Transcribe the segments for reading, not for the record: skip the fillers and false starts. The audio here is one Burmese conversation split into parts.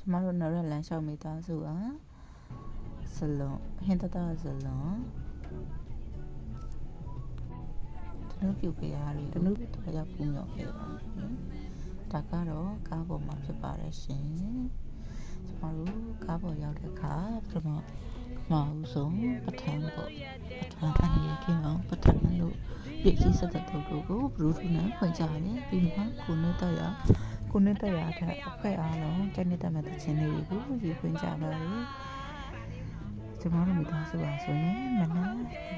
ကျမတို့နောက်ရလမ်းလျှောက်မိသားစုကဇလုံးဟင်းတတဇလုံးတနုပြုခဲ့ရတယ်တနုတော့ရောက်ပူမြော်ခဲ့ပါတယ်ဒါကတော့ကားပေါ်မှာဖြစ်ပါတယ်ရှင်ကျမတို့ကားပေါ်ရောက်တဲ့အခါပထမဦးဆုံးပထမပေါ့ပထမအနေနဲ့ကင်းအောင်ပထမလို့ပြည့်စည်စတဲ့တို့ကိုဘလူးထူနဲ့ဖွင့်ကြတယ်ပြီးမှကိုနဲ့တက်ရတဲ့အခွဲအားလုံးကျန်တဲ့မဲ့တခြင်းလေးကိုရေးဖွင့်ကြပါတယ်ကျမတို့မိသားစုပါဆိုရင်မ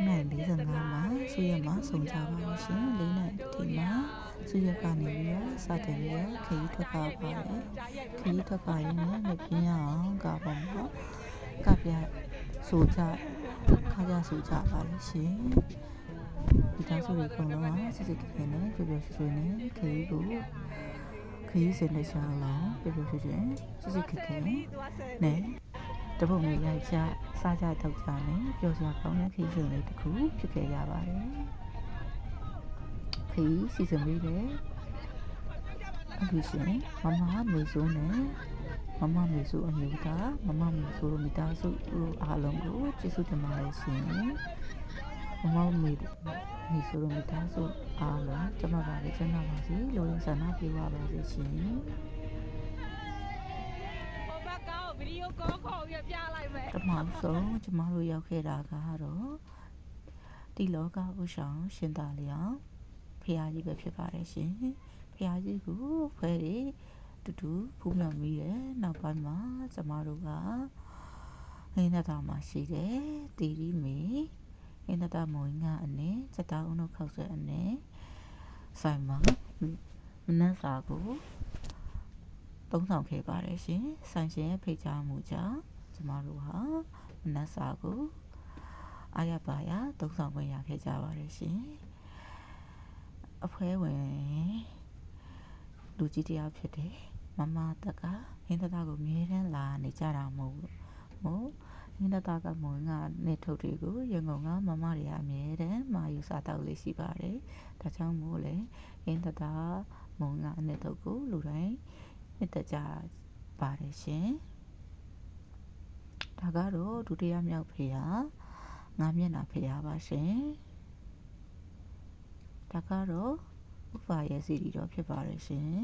နက်9:45မှာဆွေရမှာစုံကြပါလို့ရှင်4နာရီတိမှာဆွေရကနေပြီးတော့စတင်ပြီးတော့ခရီးထွက်ပါပါတယ်ခရီးထွက်ပါရင်လည်းမပြင်းရအောင်ကပေါ့နော်ကပြဆိုကြခါကြဆိုကြပါလို့ရှင်မိသားစုတွေအကုန်လုံးကစစ်စစ်ခဲနဲ့ပျော်ပျော်ရွှင်ရွှင်နဲ့ခရီးစဉ်နဲ့ရှာလာပျော်ပျော်ရွှင်ရွှင်စစ်စစ်ခဲနဲ့တပုတ်နဲ့ရိုက်ချစားကြတောက်ကြနဲ့ပျော်စရာကောင်းတဲ့ခရီးစဉ်လေးတစ်ခုဖြစ်ခဲ့ရပါတယ်ခရီးစီစဉ်ပြီးတယ်အခုရှင်မမမေဆိုးနဲ့မမမေဆိုးအမျိုးသားမမမေဆိုးတို့မိသားစုတို့အားလုံးကိုကျေးဇူးတင်ပါတယ်ရှင်မမမေဆိုးတို့မိသားစုအားလုံးကျမပါလေကျမပါစီလိုရင်းဆန္ဒပြေပါပါစေရှင်ဗီဒီယိုကောခေါ်ပြပြလိုက်မယ်ပထမဆုံးကျမတို့ရောက်ခဲ့တာကတော့ဒီလောကဥဆောင်ရှင်သာလျောင်ဖရာကြီးပဲဖြစ်ပါတယ်ရှင်ဖရာကြီးကိုခွဲတွေတူဖူးမြော်မိတယ်နောက်ပိုင်းမှာကျမတို့ကဟင်းသာမှာရှိတယ်တီရီမီဟင်းသာမွေးငါအနေစတာအုံတို့ခောက်ဆွဲအနေဆိုင်မှာမနက်စာကိုသုံးဆောင်ခဲ့ပါတယ်ရှင်ဆိုင်ရှင်ရဲ့ဖိတ်ကြားမှုကြောင့်ကျမတို့ဟာမနက်စာကိုအားရပါရသုံးဆောင်ခွင့်ရခဲ့ကြပါတယ်ရှင်အဖွဲဝင်လူကြီးတယောက်ဖြစ်တယ်မမတက်ကဟင်းတတာကိုမြဲတမ်းလာနေကြတာမဟုတ်ဟင်းတတာကမွေးငါနဲ့ထုတ်တွေကိုရန်ကုန်ကမမတွေအမြဲတမ်းမာယူစားတောက်လေးရှိပါတယ်ဒါကြောင့်မို့လေဟင်းတတာမွေးငါနဲ့ထုတ်ကိုလူတိုင်းနှစ်သက်ကြပါတယ်ရှင်ဒါကတော့ဒုတိယမြောက်ဖေဟာငါမျက်နှာဖေဟာပါရှင်ဒါကတော့ဥပရဲ့စီရီတော့ဖြစ်ပါတယ်ရှင်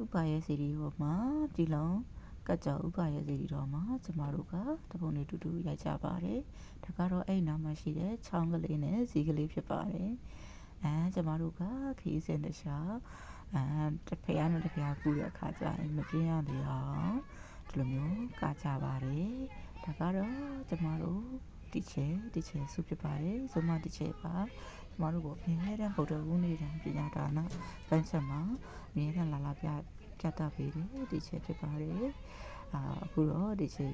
ဥပရဲ့စီရီဟိုမှာဒီလုံးကကြောက်ဥပရဲ့စီရီတော့မှာကျမတို့ကတပုံလေးတူတူရိုက်ကြပါတယ်ဒါကတော့အဲ့နားမှာရှိတဲ့ချောင်းကလေးနဲ့ဇီးကလေးဖြစ်ပါတယ်ကျမတို့ကခရီးစဉ်တခြားတစ်ဖက်နဲ့တစ်ဖက်ကူတဲ့အခါကျရင်မပြင်းရသေးအောင်ဒီလိုမျိုးကကြပါတယ်ဒါကတော့ကျမတို့တီချေစုဖြစ်ပါတယ်ဆိုမှတီချေပါကျမတို့ကိုအမြဲတမ်းဗုဒ္ဓဝုနေတိုင်းပညာဒါနပန်းချက်မှာအမြဲတမ်းလာပြတတ်ပေးတယ်တီချေဖြစ်ပါတယ်အခုတော့တီချေ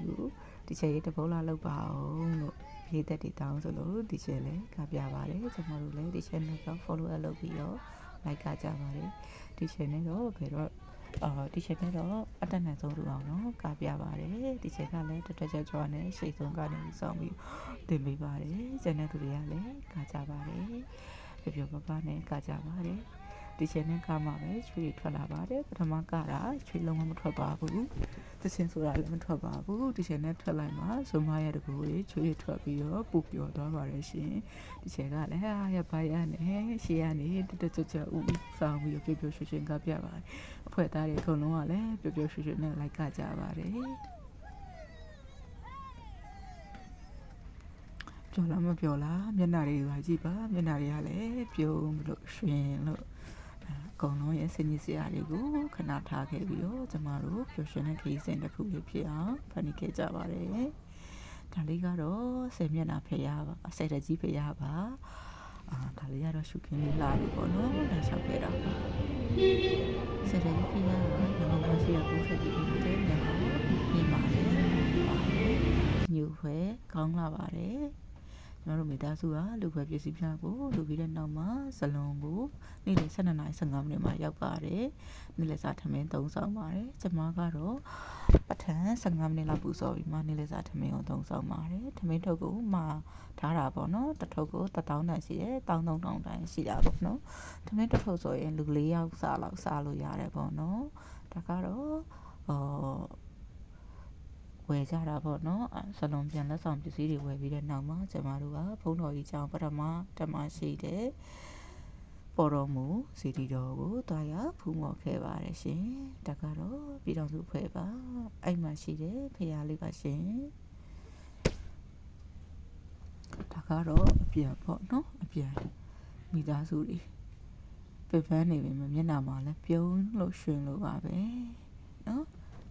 ရေးတပုတ်လာလောက်ပါအောင်လို့ဖြည့်သက်တည်တောင်းဆိုလို့တီချေလည်းကပြပါတယ်ကျမတို့လည်းတီချေနဲ့တော့ follow up လုပ်ပြီးတော့ like ကကြပါတယ်တီချေနဲ့တော့ဘယ်တော့တီချေနဲ့တော့အတက်နဲ့ဆုံးလို့အောင်နော်ကပြပါတယ်တီချေကလည်းတက်ကြွနဲ့ရှေ့ဆုံးကနေဆောင်ပြီးတင်ပေးပါတယ်ကျန်တဲ့သူတွေကလည်းကကြပါတယ်ပြပနဲ့ကကြပါတယ်တီချေနဲ့ကမှပဲချွေထွက်လာပါတယ်ပထမကတာချွေလုံးဝမထွက်ပါဘူးတချင်းဆိုတာလည်းမထွက်ပါဘူးတီချေနဲ့ထွက်လိုက်မှဇုံမရတဲ့ကိုကြီးချွေထွက်ပြီးတော့ပူပျော်သွားပါတယ်ရှင်တီချေကလည်းရပါရနဲ့ရှေ့ကနေတက်ကြွဦးဆောင်ပြီးပျော်ပျော်ရွှင်ရွှင်ကပြပါတယ်အဖွဲ့သားတွေအကုန်လုံးကလည်းပျော်ပျော်ရွှင်ရွှင်နဲ့လိုက်ကကြပါတယ်ပြောလားမပြောလားမျက်နှာတွေကကြည့်ပါမျက်နှာတွေကလည်းပြုံးလို့ရွှင်လို့အကုန်လုံးရဲ့စင်ကြီးစရာတွေကိုခဏထားခဲ့ပြီးတော့ကျမတို့ပျော်ရွှင်တဲ့ခရီးစဉ်တစ်ခုလေးဖြစ်အောင်ဖန်တီးခဲ့ကြပါတယ်ဒါလေးကတော့10မျက်နှာဖျားပါ10တကြီးဖျားပါဒါလေးကတော့ရှုခင်းလေးလာပြီပေါ့နော်ဒါလျှောက်ခဲ့တာပါ10တကြီးဖျားပါကျွန်တော်ရှိရဖို့ဆက်ပြီးတဲ့ညမှာနေပါတယ်ညူဖွဲကောင်းလာပါတယ် ကျွန်တော်တို့မိသားစုကလူခွဲပစ္စည်းပြကိုလူပြီးတဲ့နောက်မှာဇလွန်ကိုနေ့လယ်12:15မိနစ်မှာရောက်ပါတယ်နေ့လယ်စာထမင်း3ဆောင်ပါတယ်ကျွန်မကတော့ပထမ15မိနစ်လောက်ပူစော်ပြီးမှနေ့လယ်စာထမင်းကို3ဆောင်ပါတယ်ထမင်းထုတ်ကိုမှာထားတာပေါ့နော်တစ်ထုပ်ကို1000တန်ရှိတယ်1300တန်ရှိတာပေါ့နော်ထမင်းတစ်ထုပ်ဆိုရင်လူ4ယောက်စားလောက်စားလို့ရတယ်ပေါ့နော်ဒါကတော့ဝယ်ကြတာပေါ့နော်ဆလွန်ပြန်လက်ဆောင်ပစ္စည်းတွေဝယ်ပြီးတဲ့နောက်မှာကျမတို့ကဘုံတော်ကြီးကျောင်းပထမတက်မရှိတဲ့ပေါ်တော်မူစီတီတော်ကိုတွားရဖူးမော်ခဲ့ပါတယ်ရှင်ဒါကတော့ပြည်တော်စုဖွဲ့ပါအဲ့မှာရှိတဲ့ဖရာလေးပါရှင်ဒါကတော့အပြန်ပေါ့နော်အပြန်မိသားစုတွေပြပန်းနေပြီမျက်နှာမှာလည်းပြုံးလို့ရွှင်လို့ပါပဲနော်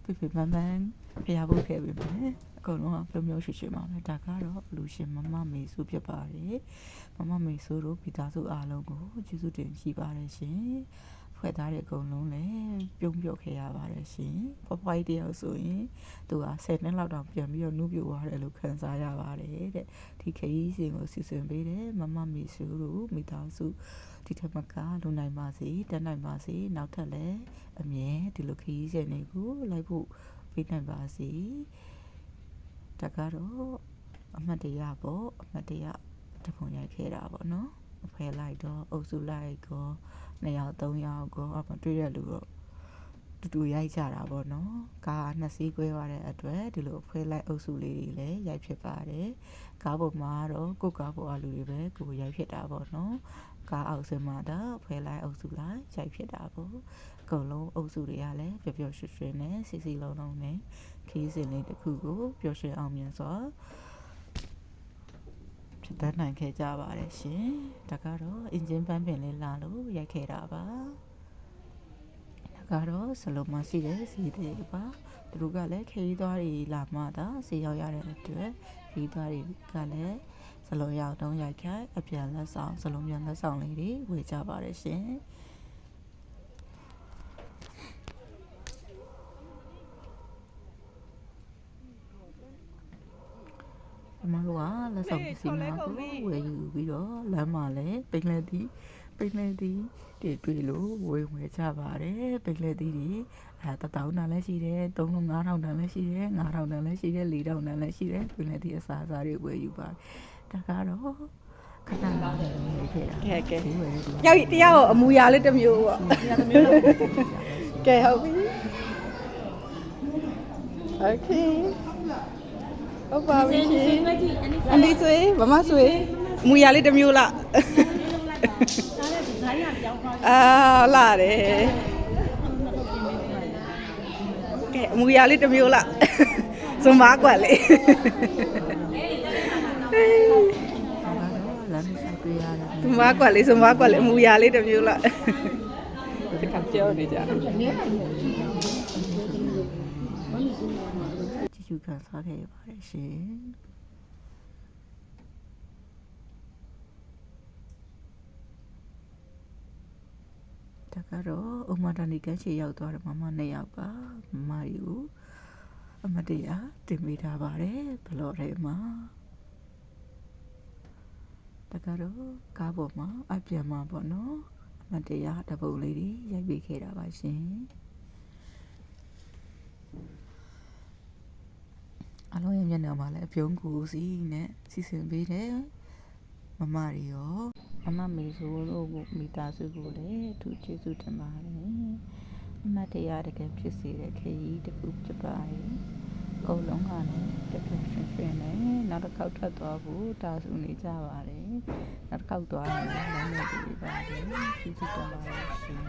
ပြပန်းဖျားဖို့ခဲ့ပြီမယ်အကုန်လုံးကပြုံးပြုံးရွှင်ရွှင်ပါပဲဒါကတော့လူရှင်မမမေစုဖြစ်ပါတယ်မမမေစုတို့မိသားစုအားလုံးကိုကျေးဇူးတင်ရှိပါတယ်ရှင်ဖွဲ့သားတွေအကုန်လုံးလည်းပြုံးပြုတ်ခဲ့ရပါတယ်ရှင်ဖွားဖွားကြီးတယောက်ဆိုရင်သူက10နှစ်လောက်တောင်ပြန်ပြီးတော့နုပြိုသွားတယ်လို့ခံစားရပါတယ်တဲ့ဒီခရီးစဉ်ကိုစီစဉ်ပေးတယ်မမမေစုတို့မိသားစုဒီထက်မကလုံနိုင်ပါစေတက်နိုင်ပါစေနောက်ထပ်လည်းအမြဲဒီလိုခရီးစဉ်တွေကိုလိုက်ဖို့ပေးနိုင်ပါစေဒါကတော့အမှတ်တရပေါ့အမှတ်တရတပုံရိုက်ခဲ့တာပေါ့နော်အဖွဲလိုက်တော့အုပ်စုလိုက်ကော2ယောက်3ယောက်ကောအမတွေ့ရလူတော့တူတူရိုက်ကြတာပေါ့နော်ကား2စီးကွဲသွားတဲ့အတွက်ဒီလိုအဖွဲလိုက်အုပ်စုလေးတွေလည်းရိုက်ဖြစ်ပါတယ်ကားပေါ်မှာတော့ကိုကားပေါ်အလူတွေပဲကိုရိုက်ဖြစ်တာပေါ့နော်ကားအောက်ဆင်းမှာတော့ဖွဲလိုက်အုပ်စုလိုက်ရိုက်ဖြစ်တာပေါ့အကုန်လုံးအုပ်စုတွေကလည်းပျော်ပျော်ရွှင်ရွှင်နဲ့စီစီလုံးလုံးနဲ့ခီးစဉ်လေးတစ်ခုကိုပျော်ရွှင်အောင်မြင်စွာဖြစ်တတ်နိုင်ခဲ့ကြပါတယ်ရှင်ဒါကတော့အင်ဂျင်ပန်းပင်လေးလာလို့ရိုက်ခဲ့တာပါဒါကတော့ဆလုံးမရှိတဲ့စီးတွေပါသူတို့ကလည်းခရီးသွားတွေလာမှသာစီရောက်ရတဲ့အတွက်ခရီးသွားတွေကလည်းဆလုံးရောက်တော့ရိုက်ခိုင်းအပြန်လက်ဆောင်ဆလုံးပြန်လက်ဆောင်လေးတွေဝေကြပါတယ်ရှင်ကျမတို့ကလက်ဆောင်ပစ္စည်းများကိုဝယ်ယူပြီးတော့လမ်းမှာလည်းပိန်လက်သီးတွေတွေ့လို့ဝယ်ကြပါတယ်ပိန်လက်သီးတွေ1000တန်လည်းရှိတယ်3000 5000တန်လည်းရှိတယ်5000တန်လည်းရှိတယ်4000တန်လည်းရှိတယ်ပိန်လက်သီးအစားအစာတွေဝယ်ယူပါတယ်ဒါကတော့ခဏလာနေခဲ့တာကဲရောက်တရားကိုအမူအရာလေးတစ်မျိုးပေါ့ကဲဟုတ်ပြီโอเคဟုတ်ပါပြီရှင်အန်ဒီဆွေမမဆွေအမူအရာလေးတစ်မျိုးလားလာတယ်ကဲအမူအရာလေးတစ်မျိုးလားစွန်ပါကွက်လေးစွန်ပါကွက်လေးအမူအရာလေးတစ်မျိုးလားဒီကပြောနေကြကျေးဇူးခံစားခဲ့ရပါတယ်ရှင်ဒါကတော့ဥမာတန်ဒီကန်းချီရောက်သွားတဲ့မမ2ယောက်ပါမမယူအမတရားတင်ပေးထားပါတယ်ဘလော့ထဲမှာဒါကတော့ကားပေါ်မှာအပြန်မှာပေါ့နော်အမတရားတပုတ်လေးတွေရိုက်ပေးခဲ့တာပါရှင်အလုံးရဲ့မျက်နှာမှာလည်းအပြုံးကူစီနဲ့စီစဉ်ပေးတယ်မမတွေရောအမမေဆိုတို့မိသားစုကိုလည်းအထူးကျေးဇူးတင်ပါတယ်အမတရားတကယ်ဖြစ်စေတဲ့ခရီးတစ်ခုဖြစ်ပါတယ်အကုန်လုံးကလည်းပြပြရွှင်ရွှင်နဲ့နောက်တစ်ခေါက်ထွက်သွားဖို့တာဆူနေကြပါတယ်နောက်တစ်ခေါက်သွားရင်လည်းလမ်းနဲ့တွေ့ပါတယ်ကျေးဇူးတင်ပါတယ်ရှင်